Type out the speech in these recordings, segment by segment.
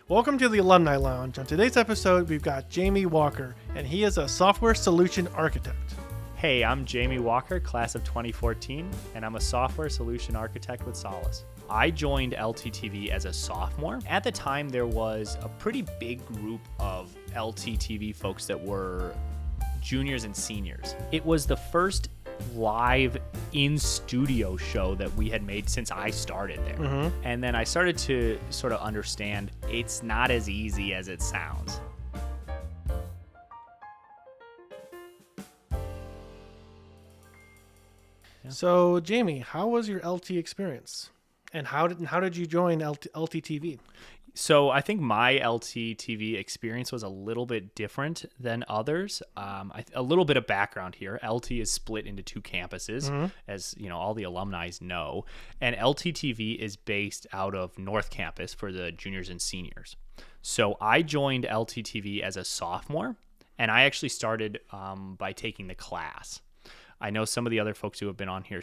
Welcome to the Alumni Lounge. On today's episode, we've got Jamie Walker, and he is a software solution architect. Hey, I'm Jamie Walker, class of 2014, and I'm a software solution architect with Solace. I joined LTTV as a sophomore. At the time, there was a pretty big group of LTTV folks that were juniors and seniors. It was the first live in-studio show that we had made since I started there. Mm-hmm. And then I started to sort of understand it's not as easy as it sounds. So, Jamie, how was your LT experience? And how did you join LTTV? So I think my LTTV experience was a little bit different than others. A little bit of background here. LT is split into two campuses, as you know, all the alumni know. And LTTV is based out of North Campus for the juniors and seniors. So I joined LTTV as a sophomore, and I actually started by taking the class. I know some of the other folks who have been on here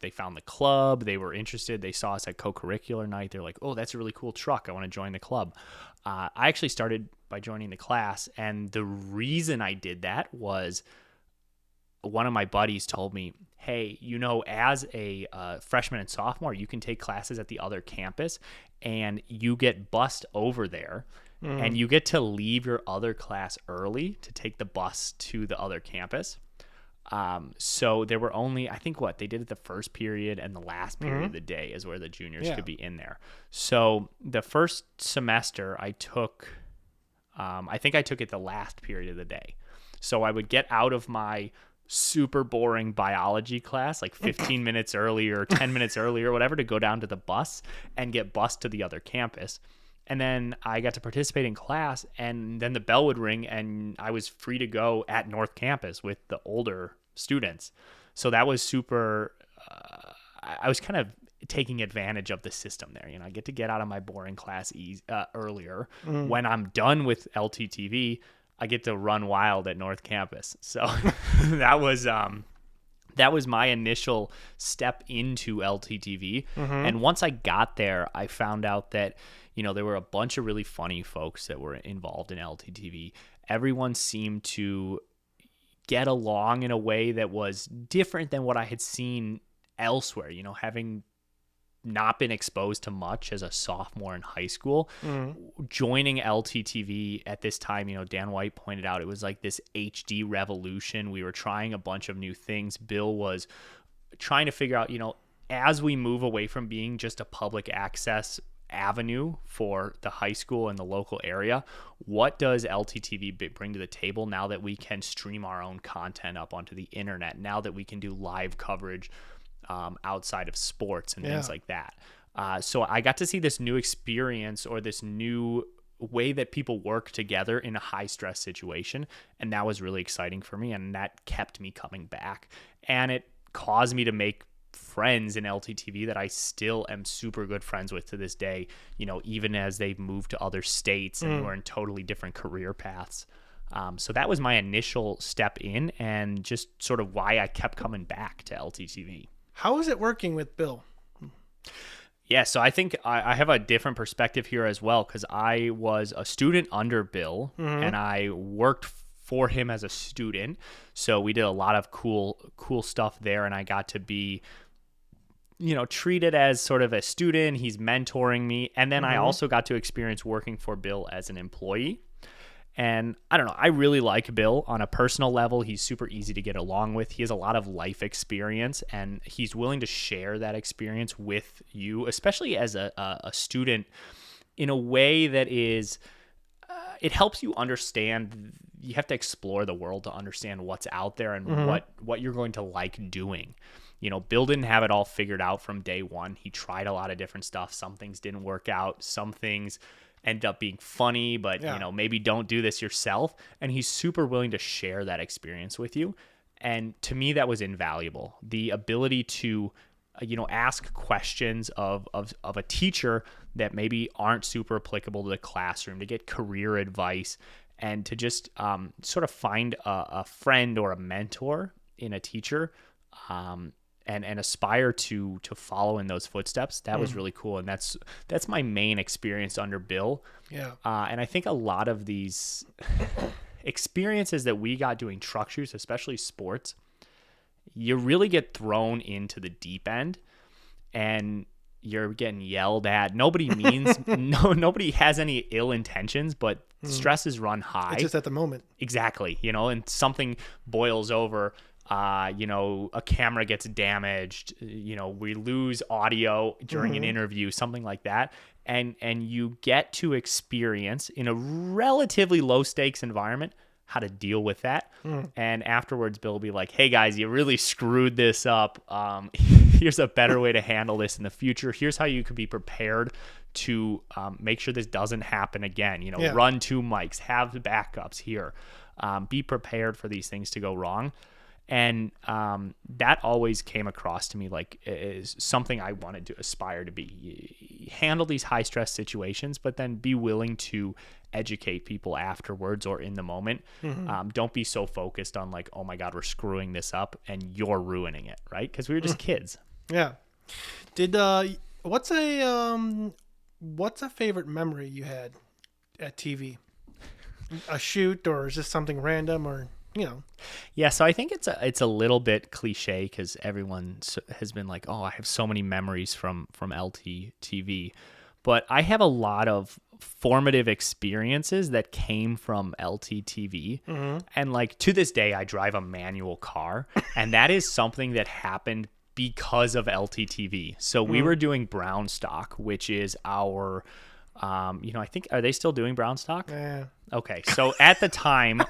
they found the club, they were interested, they saw us at co-curricular night, they're like, oh, that's a really cool truck, I want to join the club. I actually started by joining the class, and the reason I did that was one of my buddies told me, hey, you know, as a freshman and sophomore, you can take classes at the other campus, and you get bused over there, and you get to leave your other class early to take the bus to the other campus. So there were only, I think they did it the first period and the last period of the day is where the juniors could be in there. So the first semester I took it the last period of the day. So I would get out of my super boring biology class, like 15 minutes early or 10 minutes early or whatever, to go down to the bus and get bused to the other campus. And then I got to participate in class, and then the bell would ring, and I was free to go at North Campus with the older students. So that was super, I was kind of taking advantage of the system there. You know, I get to get out of my boring class earlier. When I'm done with LTTV, I get to run wild at North Campus. So that was my initial step into LTTV. And once I got there, I found out that, you know, there were a bunch of really funny folks that were involved in LTTV. Everyone seemed to get along in a way that was different than what I had seen elsewhere, you know, having not been exposed to much as a sophomore in high school. Joining LTTV at this time, you know, Dan White pointed out it was like this HD revolution. We were trying a bunch of new things. Bill was trying to figure out, you know, as we move away from being just a public access avenue for the high school and the local area, what does LTTV bring to the table now that we can stream our own content up onto the internet, now that we can do live coverage outside of sports and things like that. So I got to see this new experience, or this new way that people work together in a high stress situation. And that was really exciting for me. And that kept me coming back. And it caused me to make friends in LTTV that I still am super good friends with to this day, you know, even as they've moved to other states and we're in totally different career paths. So that was my initial step in, and just sort of why I kept coming back to LTTV. How is it working with Bill? Yeah, so I think I have a different perspective here as well, because I was a student under Bill and I worked for him as a student. So we did a lot of cool stuff there, and I got to be, you know, treated as sort of a student. He's mentoring me. And then I also got to experience working for Bill as an employee. And I don't know, I really like Bill on a personal level. He's super easy to get along with. He has a lot of life experience, and he's willing to share that experience with you, especially as a student, in a way that is, it helps you understand. You have to explore the world to understand what's out there and what you're going to like doing. You know, Bill didn't have it all figured out from day one. He tried a lot of different stuff. Some things didn't work out. Some things end up being funny, but you know, maybe don't do this yourself. And he's super willing to share that experience with you. And to me, that was invaluable. The ability to, you know, ask questions of a teacher that maybe aren't super applicable to the classroom, to get career advice, and to just sort of find a friend or a mentor in a teacher and aspire to follow in those footsteps. That was really cool, and that's my main experience under Bill. Yeah. And I think a lot of these experiences that we got doing truck shoots, especially sports, you really get thrown into the deep end, and you're getting yelled at. Nobody means nobody has any ill intentions, but stress is run high. It's just at the moment. Exactly, and something boils over. A camera gets damaged, we lose audio during an interview, something like that. And you get to experience in a relatively low stakes environment how to deal with that. And afterwards, Bill will be like, hey guys, you really screwed this up. Here's a better way to handle this in the future. Here's how you could be prepared to make sure this doesn't happen again. Run 2 mics, have the backups here, be prepared for these things to go wrong. And that always came across to me like is something I wanted to aspire to be. Handle these high stress situations, but then be willing to educate people afterwards or in the moment. Don't be so focused on like, oh my God, we're screwing this up and you're ruining it, right? Because we were just kids. Yeah. Did what's a favorite memory you had at TV? A shoot, or is this something random, or Yeah, so I think it's a little bit cliche because everyone has been like, oh, I have so many memories from LTTV, but I have a lot of formative experiences that came from LTTV. And like to this day, I drive a manual car, and that is something that happened because of LTTV. So we were doing brown stock, which is our I think, are they still doing brown stock? Yeah. Okay, so at the time,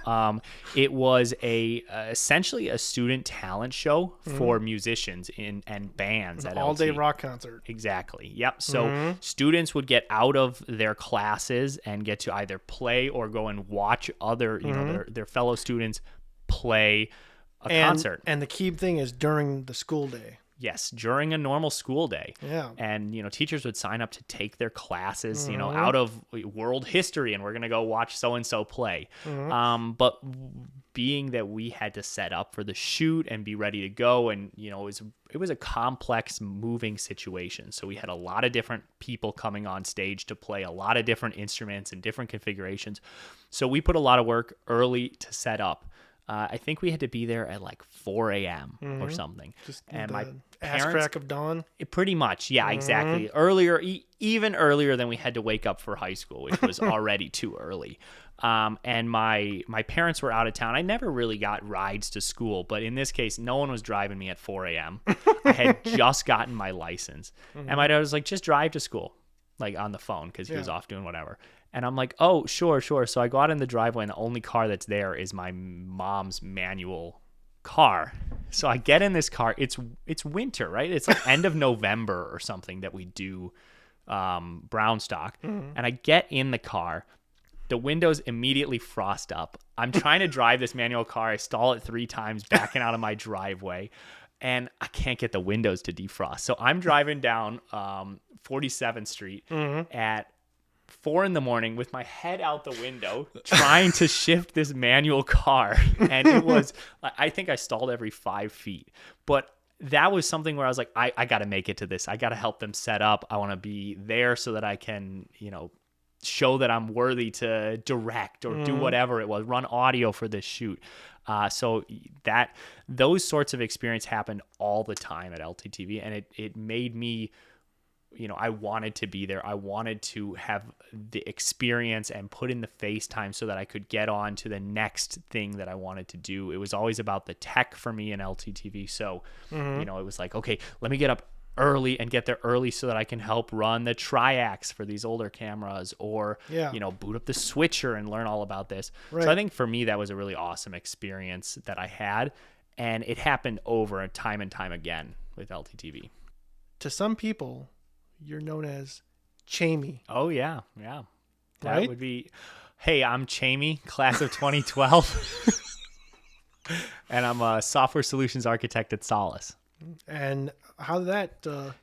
it was essentially a student talent show for musicians and bands at all-day LT. rock concert. Exactly. Yep. So students would get out of their classes and get to either play or go and watch other, their fellow students play a concert. And the key thing is during the school day. Yes, during a normal school day. Yeah. And, teachers would sign up to take their classes, out of world history, and we're going to go watch so-and-so play. But being that we had to set up for the shoot and be ready to go, and, it was a complex moving situation. So we had a lot of different people coming on stage to play a lot of different instruments and different configurations. So we put a lot of work early to set up. I think we had to be there at like 4 a.m. or something. Just and the my ass parents, crack of dawn. Pretty much. Yeah, exactly. Earlier, even earlier than we had to wake up for high school, which was already too early. And my parents were out of town. I never really got rides to school, but in this case, no one was driving me at 4 a.m. I had just gotten my license. And my dad was like, just drive to school, like on the phone, because he was off doing whatever. And I'm like, oh, sure. So I go out in the driveway, and the only car that's there is my mom's manual car. So I get in this car. It's winter, right? It's like end of November or something that we do brown stock. And I get in the car. The windows immediately frost up. I'm trying to drive this manual car. I stall it 3 times backing out of my driveway, and I can't get the windows to defrost. So I'm driving down 47th Street at 4 a.m. with my head out the window trying to shift this manual car. And it was, I think I stalled every 5 feet. But that was something where I was like, I got to make it to this. I got to help them set up. I want to be there so that I can, show that I'm worthy to direct or do whatever it was, run audio for this shoot. So those sorts of experience happened all the time at LTTV, and it made me, I wanted to be there. I wanted to have the experience and put in the face time so that I could get on to the next thing that I wanted to do. It was always about the tech for me in LTTV. So, it was like, okay, let me get up early and get there early so that I can help run the triacs for these older cameras, or, boot up the switcher and learn all about this. Right. So I think for me, that was a really awesome experience that I had. And it happened over time and time again with LTTV. To some people, you're known as Chamey. Oh, yeah. Yeah. That Right? would be, hey, I'm Chamey, class of 2012. And I'm a software solutions architect at Solace. And how did that...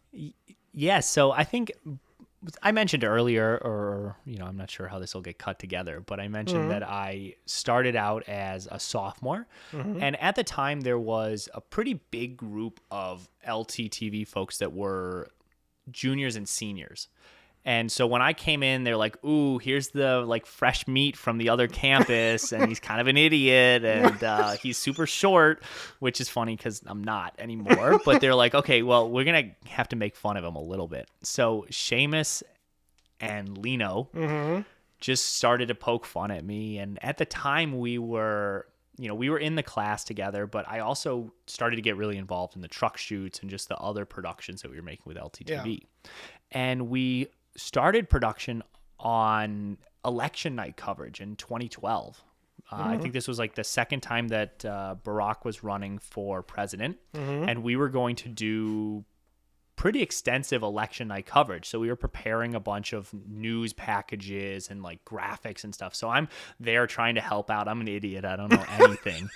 Yeah, so I think I mentioned earlier, or I'm not sure how this will get cut together, but I mentioned that I started out as a sophomore, and at the time there was a pretty big group of LTTV folks that were juniors and seniors. And so when I came in, they're like, "Ooh, here's the like fresh meat from the other campus, and he's kind of an idiot, and he's super short," which is funny because I'm not anymore. But they're like, "Okay, well, we're gonna have to make fun of him a little bit." So Seamus and Lino just started to poke fun at me, and at the time we were in the class together, but I also started to get really involved in the truck shoots and just the other productions that we were making with LTTV, and we started production on election night coverage in 2012. I think this was like the second time that Barack was running for president, and we were going to do pretty extensive election night coverage. So we were preparing a bunch of news packages and like graphics and stuff. So I'm there trying to help out. I'm an idiot. I don't know anything.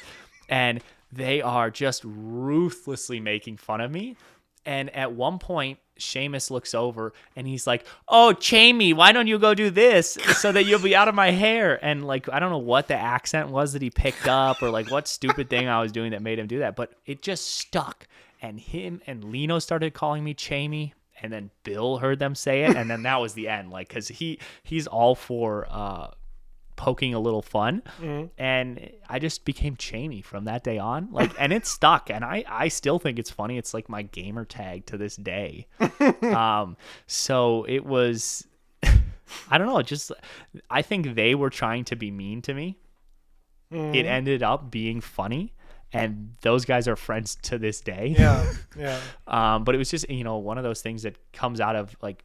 And they are just ruthlessly making fun of me. And at one point, Seamus looks over and he's like, "Oh, Chamey, why don't you go do this so that you'll be out of my hair?" And like, I don't know what the accent was that he picked up or like what stupid thing I was doing that made him do that, but it just stuck. And him and Lino started calling me Chamey, and then Bill heard them say it, and then that was the end. Like, because he's all for poking a little fun, and I just became Chamey from that day on. Like, and it stuck, and I still think it's funny. It's like my gamer tag to this day. So it was, I don't know, just I think they were trying to be mean to me. It ended up being funny. And those guys are friends to this day. Yeah. But it was just, one of those things that comes out of like,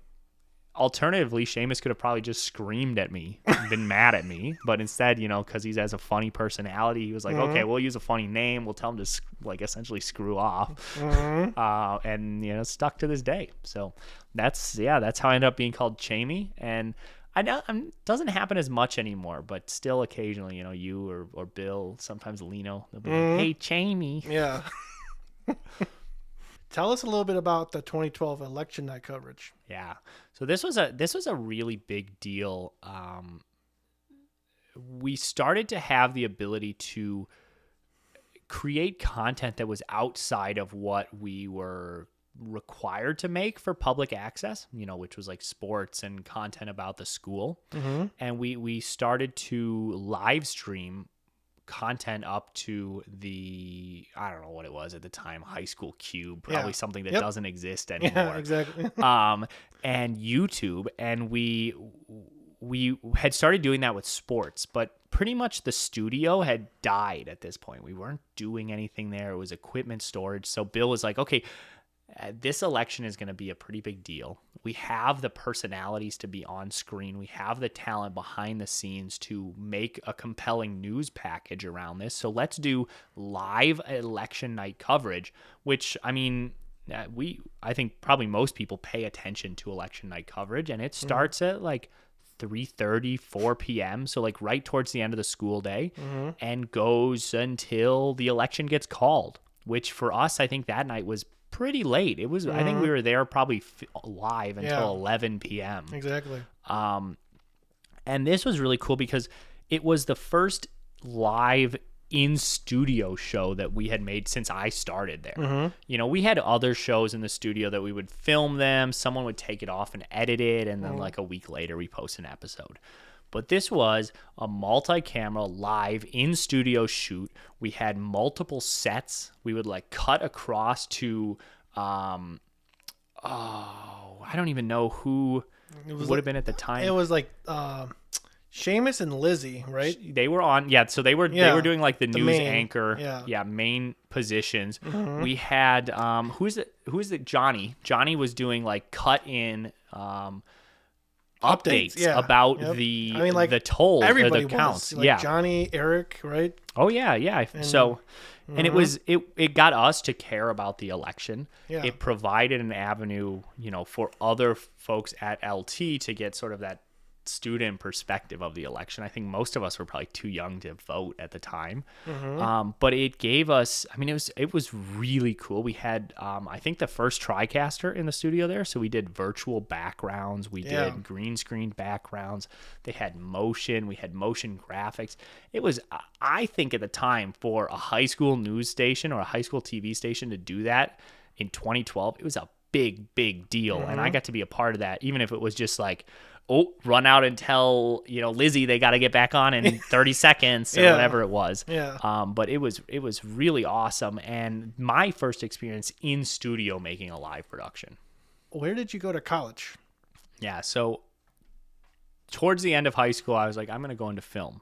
alternatively, Seamus could have probably just screamed at me, been mad at me. But instead, because he has a funny personality, he was like, "Okay, we'll use a funny name. We'll tell him to like essentially screw off." And, stuck to this day. So that's how I ended up being called Chamey. And I know it doesn't happen as much anymore, but still occasionally, you or Bill, sometimes Lino, they'll be like, "Hey, Chamey." Yeah. Tell us a little bit about the 2012 election night coverage. Yeah. So this was a really big deal. We started to have the ability to create content that was outside of what we were required to make for public access, which was like sports and content about the school. And we started to live stream content up to the, I don't know what it was at the time, high school cube, probably something that doesn't exist anymore. Yeah, exactly. And YouTube, and we had started doing that with sports, but pretty much the studio had died at this point. We weren't doing anything there. It was equipment storage. So Bill was like, "Okay, this election is going to be a pretty big deal. We have the personalities to be on screen. We have the talent behind the scenes to make a compelling news package around this. So let's do live election night coverage," which, I mean, I think probably most people pay attention to election night coverage, and it starts at like 3:30, 4 p.m. So like right towards the end of the school day, and goes until the election gets called, which for us, I think that night was pretty late. It was, I think we were there probably live until 11 p.m. Exactly. And this was really cool because it was the first live in-studio show that we had made since I started there. We had other shows in the studio that we would film them. Someone would take it off and edit it, and then like a week later we post an episode. But this was a multi-camera live in-studio shoot. We had multiple sets. We would like cut across to, I don't even know who would have been at the time. It was like Seamus and Lizzie, right? They were on, so they were doing like the news main anchor, main positions. We had who is it? Johnny was doing like cut in updates about the tolls or the counts. Like Johnny, Eric, right? Oh yeah. And, so, and it got us to care about the election. Yeah. It provided an avenue, for other folks at LT to get sort of that student perspective of the election. I think most of us were probably too young to vote at the time. Mm-hmm. But it gave us, I mean, it was really cool. We had, I think, the first TriCaster in the studio there. So we did virtual backgrounds. We did green screen backgrounds. They had motion. We had motion graphics. It was, I think at the time, for a high school news station or a high school TV station to do that in 2012, it was a big deal. And I got to be a part of that, even if it was just like, oh, run out and tell, Lizzie they got to get back on in 30 seconds or whatever it was. But it was really awesome, and my first experience in studio making a live production. Where did you go to college? Yeah, so towards the end of high school, I was like, I'm going to go into film.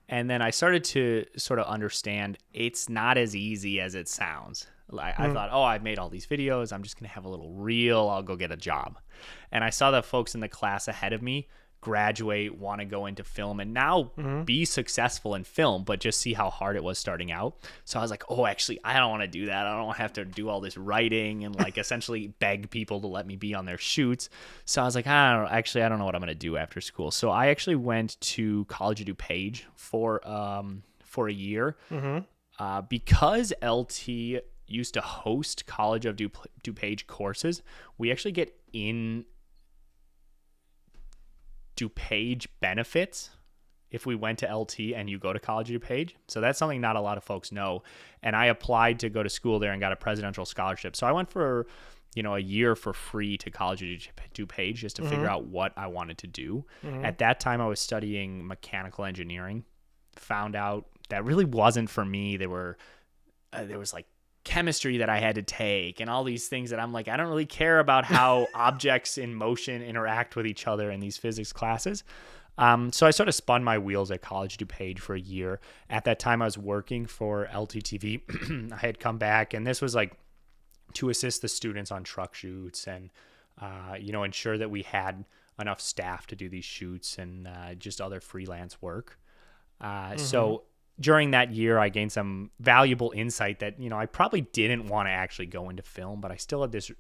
And then I started to sort of understand it's not as easy as it sounds. I thought, I've made all these videos. I'm just going to have a little reel. I'll go get a job. And I saw the folks in the class ahead of me graduate, want to go into film, and now be successful in film, but just see how hard it was starting out. So I was like, actually, I don't want to do that. I don't want to have to do all this writing and like essentially beg people to let me be on their shoots. So I was like, I don't know what I'm going to do after school. So I actually went to College of DuPage for a year because LT used to host College of DuPage courses. We actually get in DuPage benefits if we went to LT and you go to College of DuPage. So that's something not a lot of folks know. And I applied to go to school there and got a presidential scholarship. So I went for, a year for free to College of DuPage just to figure out what I wanted to do. At that time, I was studying mechanical engineering. Found out that really wasn't for me. There was like chemistry that I had to take and all these things that I'm like, I don't really care about how objects in motion interact with each other in these physics classes. So I sort of spun my wheels at College DuPage for a year. At that time, I was working for LTTV. I had come back, and this was like to assist the students on truck shoots and, ensure that we had enough staff to do these shoots and just other freelance work. So during that year, I gained some valuable insight that, I probably didn't want to actually go into film, but I still had this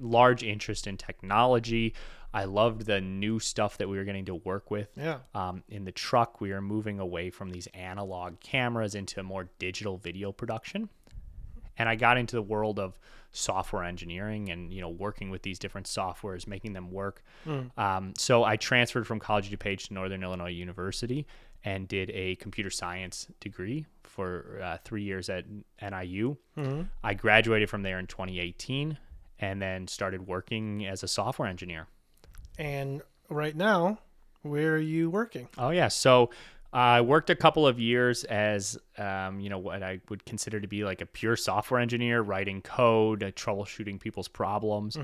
large interest in technology. I loved the new stuff that we were getting to work with. In the truck, we were moving away from these analog cameras into more digital video production. And I got into the world of software engineering and, working with these different softwares, making them work. So I transferred from College of DuPage to Northern Illinois University and did a computer science degree for 3 years at NIU. I graduated from there in 2018 and then started working as a software engineer. And right now, where are you working? Oh, yeah. So I worked a couple of years as, what I would consider to be like a pure software engineer, writing code, troubleshooting people's problems.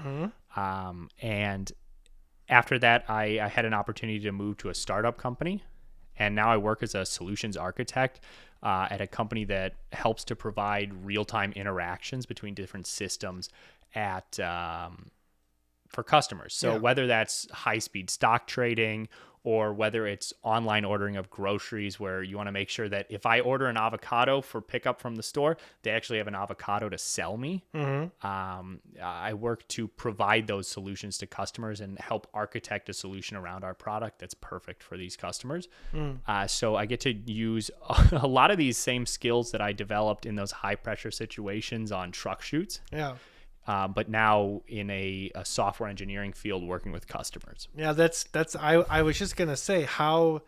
And after that, I had an opportunity to move to a startup company. And now I work as a solutions architect at a company that helps to provide real-time interactions between different systems for customers. So whether that's high-speed stock trading or whether it's online ordering of groceries where you want to make sure that if I order an avocado for pickup from the store, they actually have an avocado to sell me. I work to provide those solutions to customers and help architect a solution around our product that's perfect for these customers. So I get to use a lot of these same skills that I developed in those high-pressure situations on truck shoots. But now in a software engineering field working with customers. Yeah, that's I was just gonna say, how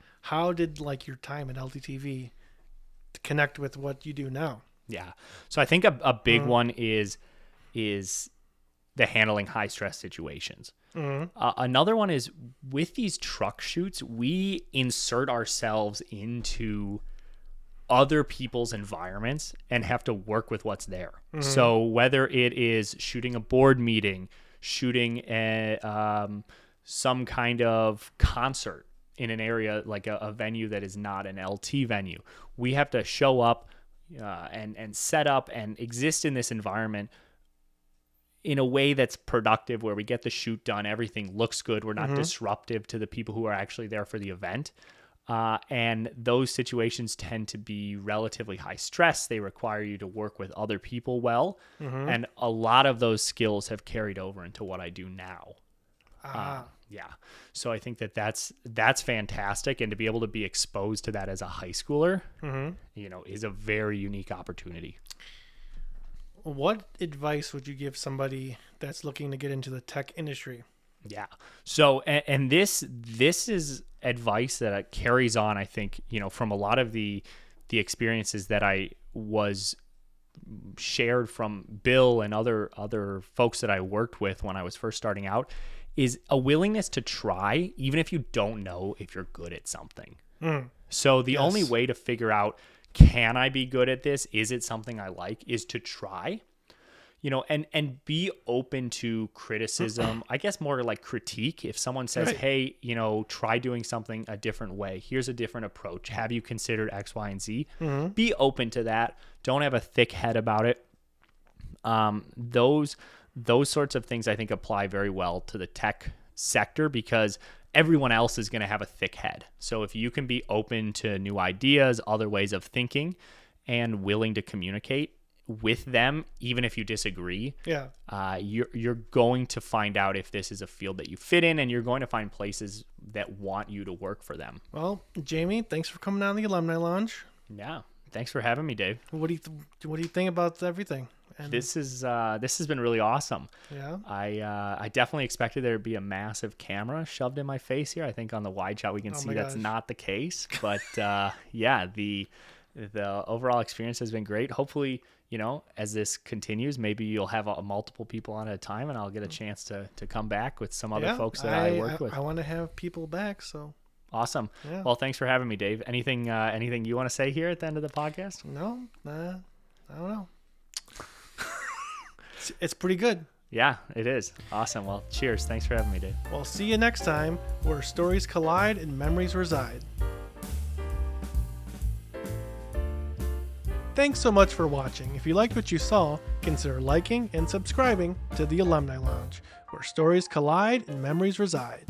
did like your time at LTTV connect with what you do now? Yeah, so I think a big one is the handling high stress situations. Another one is with these truck shoots, we insert ourselves into other people's environments and have to work with what's there. So whether it is shooting a board meeting, shooting some kind of concert in an area like a venue that is not an LT venue, we have to show up and set up and exist in this environment in a way that's productive, where we get the shoot done, everything looks good, we're not disruptive to the people who are actually there for the event. And those situations tend to be relatively high stress. They require you to work with other people well. And a lot of those skills have carried over into what I do now. Yeah. So I think that's fantastic. And to be able to be exposed to that as a high schooler, is a very unique opportunity. What advice would you give somebody that's looking to get into the tech industry? Yeah. So, and this is advice that carries on, I think, from a lot of the experiences that I was shared from Bill and other folks that I worked with when I was first starting out, is a willingness to try, even if you don't know if you're good at something. So the only way to figure out, can I be good at this? Is it something I like? Is to try, and be open to criticism. I guess more like critique. If someone says, hey, try doing something a different way. Here's a different approach. Have you considered X, Y, and Z? Be open to that. Don't have a thick head about it. Those sorts of things I think apply very well to the tech sector, because everyone else is going to have a thick head. So if you can be open to new ideas, other ways of thinking, and willing to communicate with them, even if you disagree, you're going to find out if this is a field that you fit in, and you're going to find places that want you to work for them. Well, Jamie, thanks for coming on the Alumni Lounge. Yeah. Thanks for having me, Dave. What do you think about everything? And this has been really awesome. Yeah. I definitely expected there to be a massive camera shoved in my face here. I think on the wide shot we can see that's not the case. But the overall experience has been great. Hopefully, as this continues, maybe you'll have multiple people on at a time, and I'll get a chance to come back with some other folks that I work with. I want to have people back, so. Awesome. Yeah. Well, thanks for having me, Dave. Anything you want to say here at the end of the podcast? No, I don't know. It's pretty good. Yeah, it is. Awesome. Well, cheers. Thanks for having me, Dave. Well, see you next time, where stories collide and memories reside. Thanks so much for watching. If you liked what you saw, consider liking and subscribing to the Alumni Lounge, where stories collide and memories reside.